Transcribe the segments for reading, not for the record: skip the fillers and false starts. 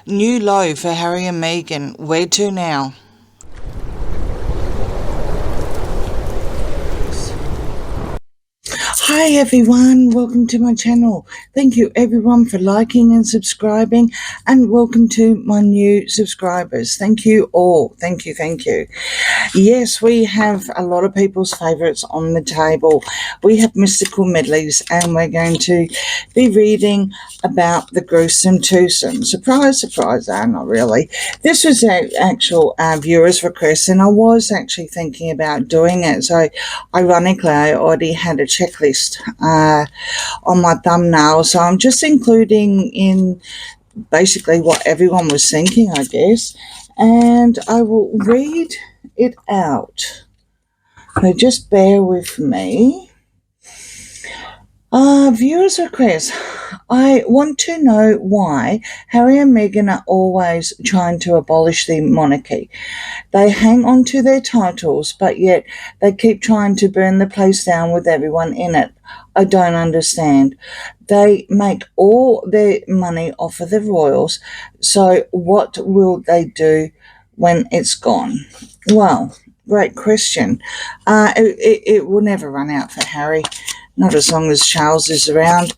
New low for Harry and Meghan. Where to now? Hi everyone, welcome to my channel. Thank you everyone for liking and subscribing, and welcome to my new subscribers. Thank you all. Thank you. Yes, we have a lot of people's favourites on the table. We have mystical medleys, and we're going to be reading about the gruesome twosome. Surprise, not really. This was an actual viewer's request, and I was actually thinking about doing it. So ironically, I already had a checklist on my thumbnail, so I'm just including in basically what everyone was thinking, I guess, and I will read it out. So just bear with me. Viewers request. I want to know why Harry and Meghan are always trying to abolish the monarchy. They hang on to their titles, but yet they keep trying to burn the place down with everyone in it. I don't understand. They make all their money off of the royals, so what will they do when it's gone? Well, great question. It will never run out for Harry. Not as long as Charles is around.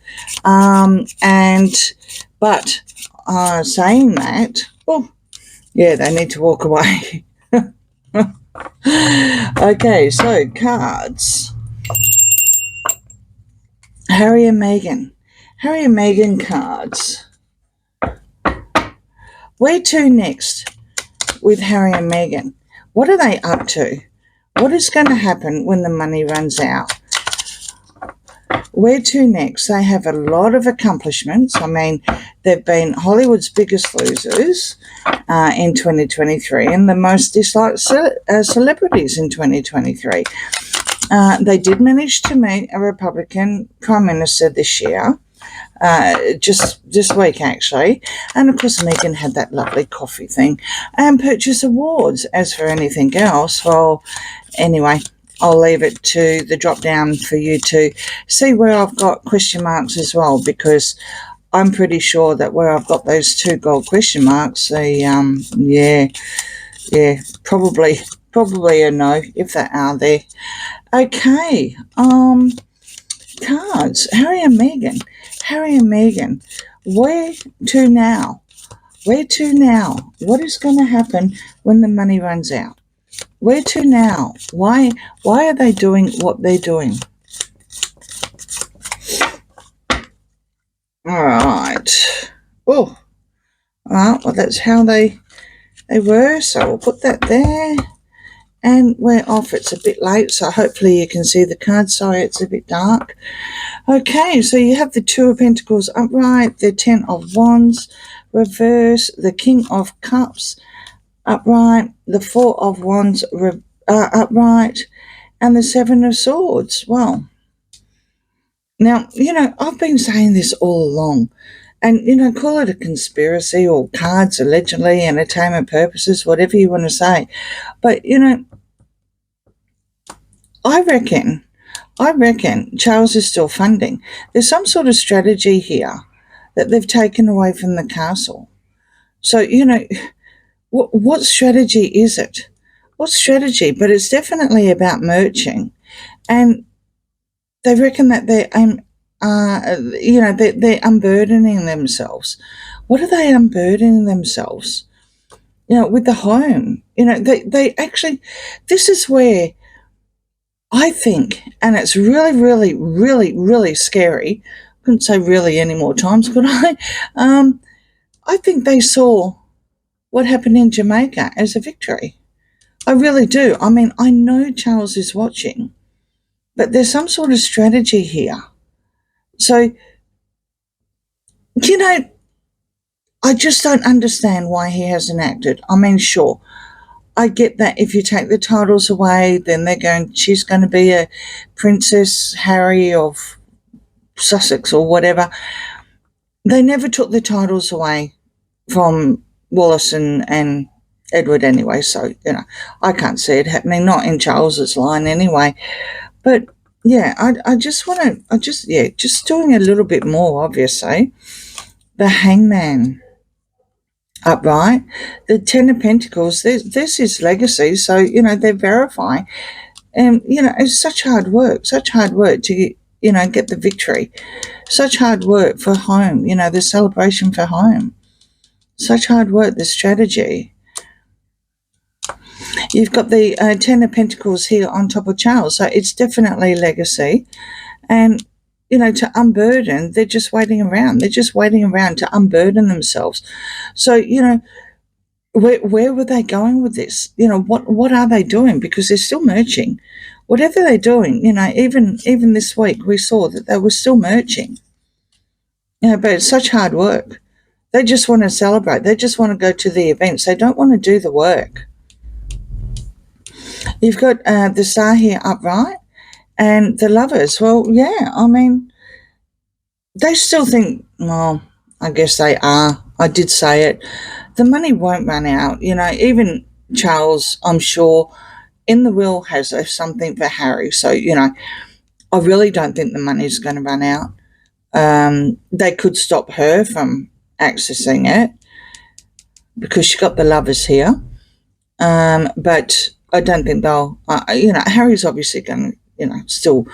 But saying that, oh, yeah, they need to walk away. Okay, so cards. Harry and Meghan. Harry and Meghan cards. Where to next with Harry and Meghan? What are they up to? What is going to happen when the money runs out? Where to next? They have a lot of accomplishments. I mean, they've been Hollywood's biggest losers in 2023 and the most disliked celebrities in 2023. They did manage to meet a Republican Prime Minister this year, just this week actually, and of course Meghan had that lovely coffee thing and purchase awards. As for anything else, well, anyway, I'll leave it to the drop down for you to see where I've got question marks as well, because I'm pretty sure that where I've got those two gold question marks, probably a no if they are there. Okay, cards. Harry and Meghan. Where to now? What is going to happen when the money runs out? Where to now? Why are they doing what they're doing? All right. Oh, well, that's how they were. So we'll put that there. And we're off. It's a bit late, so hopefully you can see the cards. Sorry, it's a bit dark. Okay, so you have the Two of Pentacles upright, the Ten of Wands reverse, the King of Cups upright, the Four of Wands upright, and the Seven of Swords. Well, now, I've been saying this all along, and, call it a conspiracy or cards allegedly, entertainment purposes, whatever you want to say. But, I reckon Charles is still funding. There's some sort of strategy here that they've taken away from the castle. So, what strategy is it? What strategy? But it's definitely about merching. And they reckon that they're unburdening themselves. What are they unburdening themselves? With the home. They actually, this is where I think, and it's really, really, really, really scary. I couldn't say really any more times, could I? I think they saw what happened in Jamaica as a victory. I really do. I mean, I know Charles is watching, but there's some sort of strategy here. So, I just don't understand why he hasn't acted. I mean, sure, I get that if you take the titles away, then she's going to be a Princess Harry of Sussex or whatever. They never took the titles away from Wallace and Edward anyway, so, I can't see it happening, not in Charles's line anyway. But, yeah, I just want to, just doing a little bit more, obviously. The Hangman. upright. The Ten of Pentacles, this is legacy. So, they're verifying. And, it's such hard work to, get the victory. Such hard work for home, the celebration for home. Such hard work, the strategy. You've got the Ten of Pentacles here on top of Charles. So it's definitely legacy. And, to unburden, they're just waiting around. They're just waiting around to unburden themselves. So, where were they going with this? What are they doing? Because they're still merging. Whatever they're doing, even this week, we saw that they were still merging. But it's such hard work. They just want to celebrate. They just want to go to the events. They don't want to do the work. You've got the Star here upright and the Lovers. Well, yeah, they still think, well, I guess they are. I did say it. The money won't run out. Even Charles, I'm sure, in the will has something for Harry. So, I really don't think the money's going to run out. They could stop her from accessing it because she got the Lovers here. But I don't think they'll, Harry's obviously going to, still,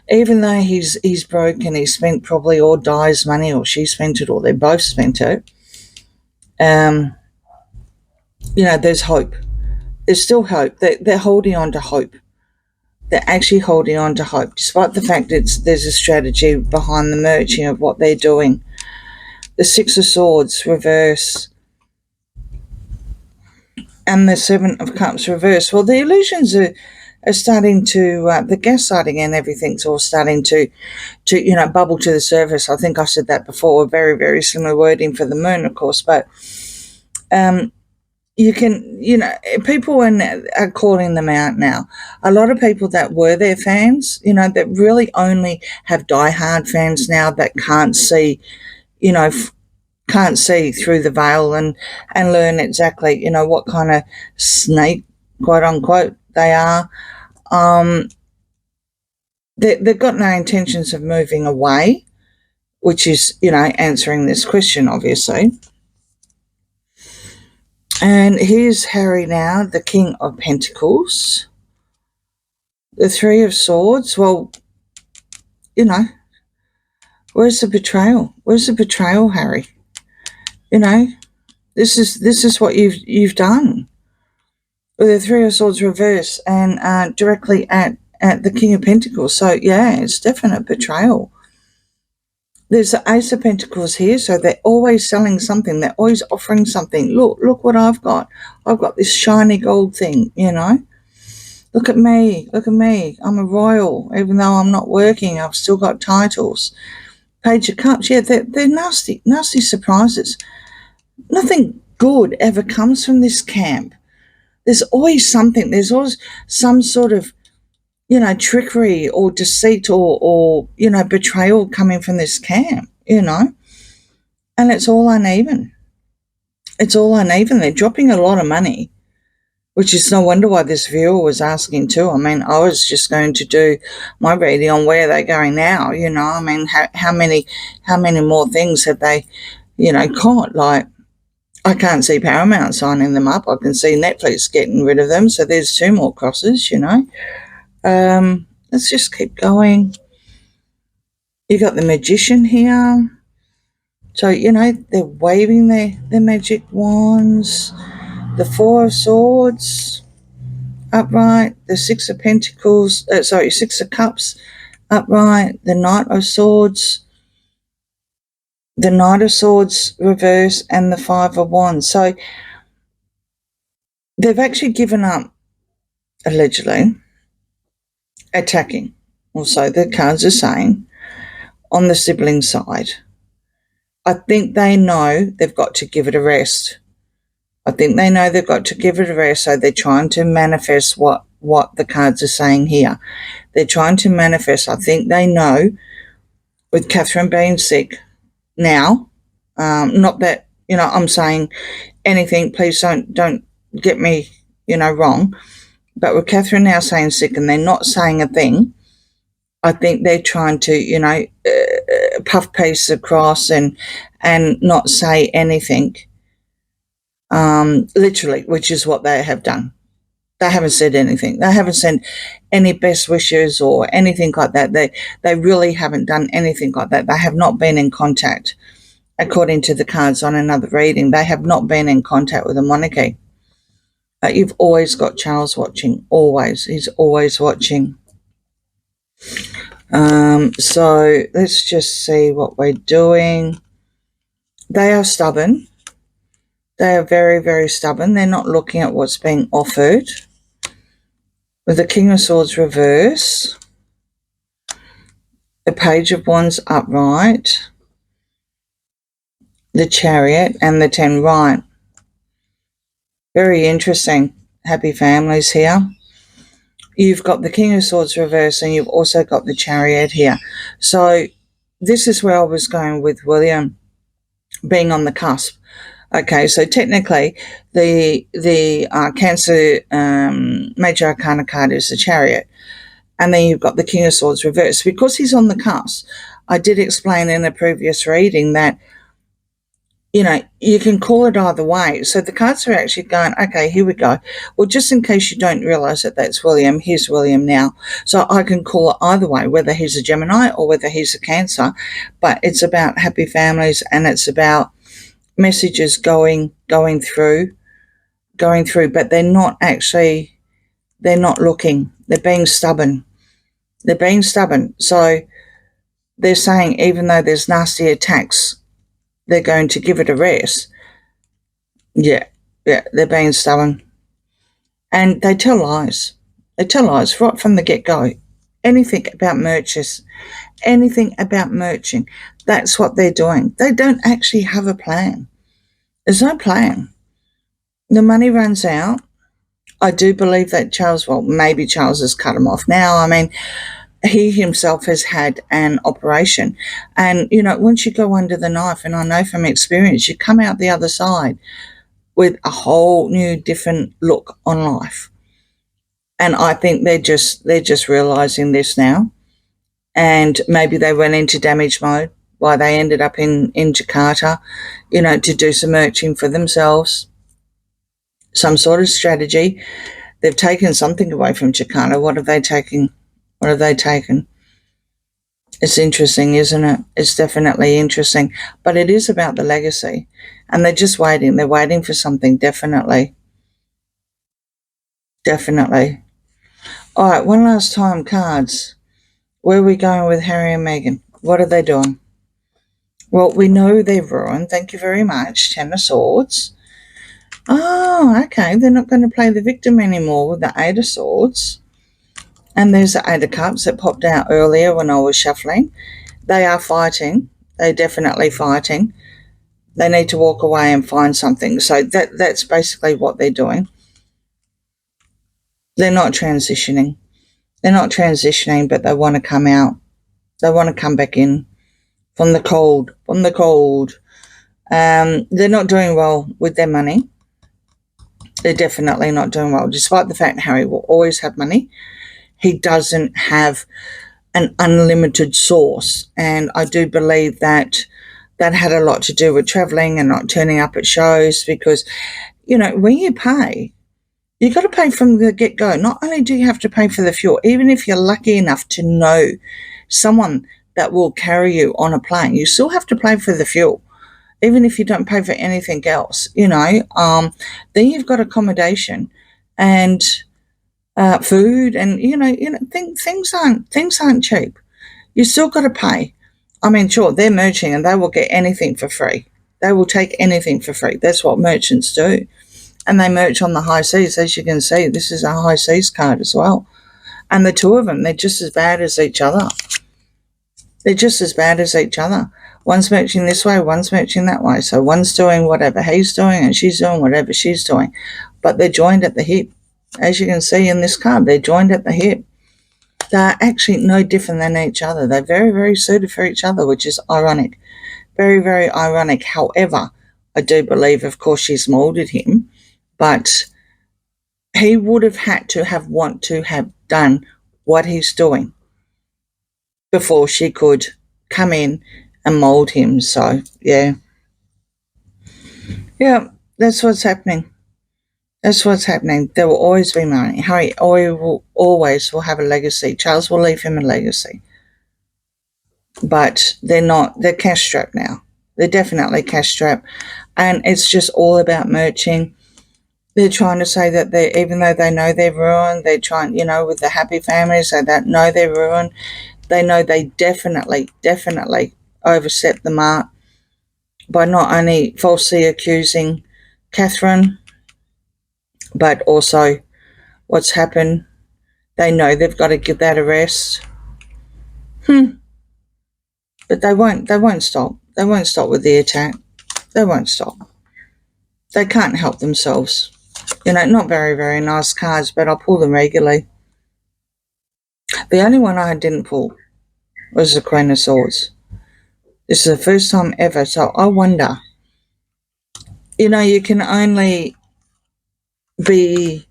even though he's broke and he's spent probably all Di's money, or she spent it, or they both spent it, there's hope. There's still hope. They're holding on to hope. They're actually holding on to hope, despite the fact there's a strategy behind the merging of what they're doing. The Six of Swords reverse and the Seven of Cups reverse. Well, the illusions are starting to, the gaslighting and everything's all starting to bubble to the surface. I think I said that before. Very, very similar wording for the moon, of course, but you can, people are calling them out now. A lot of people that were their fans, that really only have diehard fans now that can't see, can't see through the veil and learn exactly, what kind of snake, quote unquote, they are. They've got no intentions of moving away, which is, answering this question, obviously. And here's Harry now, the King of Pentacles. The Three of Swords. Well, where's the betrayal? Where's the betrayal, Harry? This is what you've done. With the Three of Swords reverse and directly at the King of Pentacles. So, yeah, it's definite betrayal. There's the Ace of Pentacles here, so they're always selling something. They're always offering something. Look what I've got. I've got this shiny gold thing, Look at me. Look at me. I'm a royal. Even though I'm not working, I've still got titles. Page of Cups. Yeah, they're nasty, nasty surprises. Nothing good ever comes from this camp. There's always something. There's always some sort of, trickery or deceit or betrayal coming from this camp, and it's all uneven. It's all uneven. They're dropping a lot of money, which is no wonder why this viewer was asking too. I was just going to do my reading on where they're going now, how many more things have they, caught? Like, I can't see Paramount signing them up. I can see Netflix getting rid of them. So there's 2 more crosses, Let's just keep going. You got the Magician here. So, they're waving their magic wands. The Four of Swords upright. The Six of Pentacles, Six of Cups upright. The Knight of Swords. The Knight of Swords reverse and the Five of Wands. So they've actually given up, allegedly, attacking. Also, the cards are saying, on the sibling side. I think they know they've got to give it a rest. So they're trying to manifest what the cards are saying here. They're trying to manifest. I think they know, with Catherine being sick now, not that, I'm saying anything, please don't get me, wrong. But with Catherine now saying sick and they're not saying a thing, I think they're trying to, puff peace across and not say anything literally, which is what they have done. They haven't said anything. They haven't sent any best wishes or anything like that. They really haven't done anything like that. They have not been in contact, according to the cards on another reading. They have not been in contact with the monarchy. But you've always got Charles watching. Always. He's always watching. So let's just see what we're doing. They are stubborn. They are very, very stubborn. They're not looking at what's being offered. With the King of Swords reverse, the Page of Wands upright, the Chariot, and the 10 right. Very interesting. Happy families here. You've got the King of Swords reverse, and you've also got the Chariot here. So this is where I was going with William being on the cusp. Okay, so technically the Cancer Major Arcana card is the Chariot, and then you've got the King of Swords reverse. Because he's on the cusp, I did explain in a previous reading that, you know, you can call it either way. So the cards are actually going, okay, here we go. Well, just in case you don't realise that that's William, here's William now. So I can call it either way, whether he's a Gemini or whether he's a Cancer. But it's about happy families, and it's about messages going through, but they're not looking. They're being stubborn. So they're saying, even though there's nasty attacks, they're going to give it a rest. Yeah, they're being stubborn. And they tell lies. They tell lies right from the get-go. Anything about merchants, that's what they're doing. They don't actually have a plan. There's no plan. The money runs out. I do believe that Charles, well, maybe Charles has cut him off now. I mean, he himself has had an operation. And, you know, once you go under the knife, and I know from experience, you come out the other side with a whole new different look on life. And I think they're just realising this now. And maybe they went into damage mode while they ended up in Jakarta, you know, to do some merching for themselves, some sort of strategy. They've taken something away from Jakarta. What have they taken? It's interesting, isn't it? It's definitely interesting. But it is about the legacy. And they're just waiting. They're waiting for something, definitely. Definitely. All right, one last time, cards. Where are we going with Harry and Meghan? What are they doing? Well, we know they're ruined. Thank you very much. 10 of Swords. Oh, okay. They're not going to play the victim anymore with the 8 of Swords. And there's the 8 of Cups that popped out earlier when I was shuffling. They are fighting. They're definitely fighting. They need to walk away and find something. So that's basically what they're doing. They're not transitioning. But they want to come out. They want to come back in from the cold. They're not doing well with their money. They're definitely not doing well, despite the fact Harry will always have money. He doesn't have an unlimited source. And I do believe that had a lot to do with travelling and not turning up at shows, because, you know, when you pay, you've got to pay from the get-go. Not only do you have to pay for the fuel, even if you're lucky enough to know someone that will carry you on a plane, you still have to pay for the fuel, even if you don't pay for anything else, you know. Then you've got accommodation and food, and you know things aren't cheap. You still got to pay. I mean, sure, they're merching and they will get anything for free. They will take anything for free. That's what merchants do. And they merch on the high seas. As you can see, this is a high seas card as well. And the two of them, they're just as bad as each other. One's merching this way, one's merching that way. So one's doing whatever he's doing and she's doing whatever she's doing. But they're joined at the hip. As you can see in this card, they're joined at the hip. They're actually no different than each other. They're very, very suited for each other, which is ironic. Very, very ironic. However, I do believe, of course, she's moulded him, but he would have had to have done what he's doing before she could come in and mould him. So, yeah. That's what's happening. That's what's happening. There will always be money. Harry always will have a legacy. Charles will leave him a legacy. But they're cash strapped now. They're definitely cash strapped. And it's just all about merching. They're trying to say that even though they know they're ruined, they're trying, with the happy families, they don't know they're ruined. They know they definitely overstepped the mark by not only falsely accusing Catherine, but also what's happened. They know they've got to give that a rest. But they won't stop. They won't stop with the attack. They won't stop. They can't help themselves. Not very, very nice cards, but I'll pull them regularly. The only one I didn't pull was the Queen of Swords. This is the first time ever, so I wonder. You can only be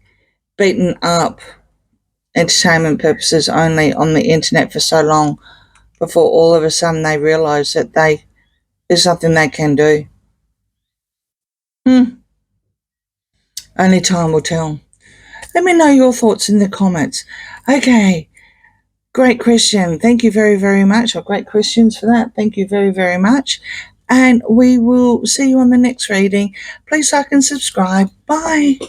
beaten up, entertainment purposes only, on the internet for so long before all of a sudden they realise that there's something they can do. Only time will tell. Let me know your thoughts in the comments. Okay, great question. Thank you very, very much. Or great questions for that. Thank you very, very much. And we will see you on the next reading. Please like and subscribe. Bye.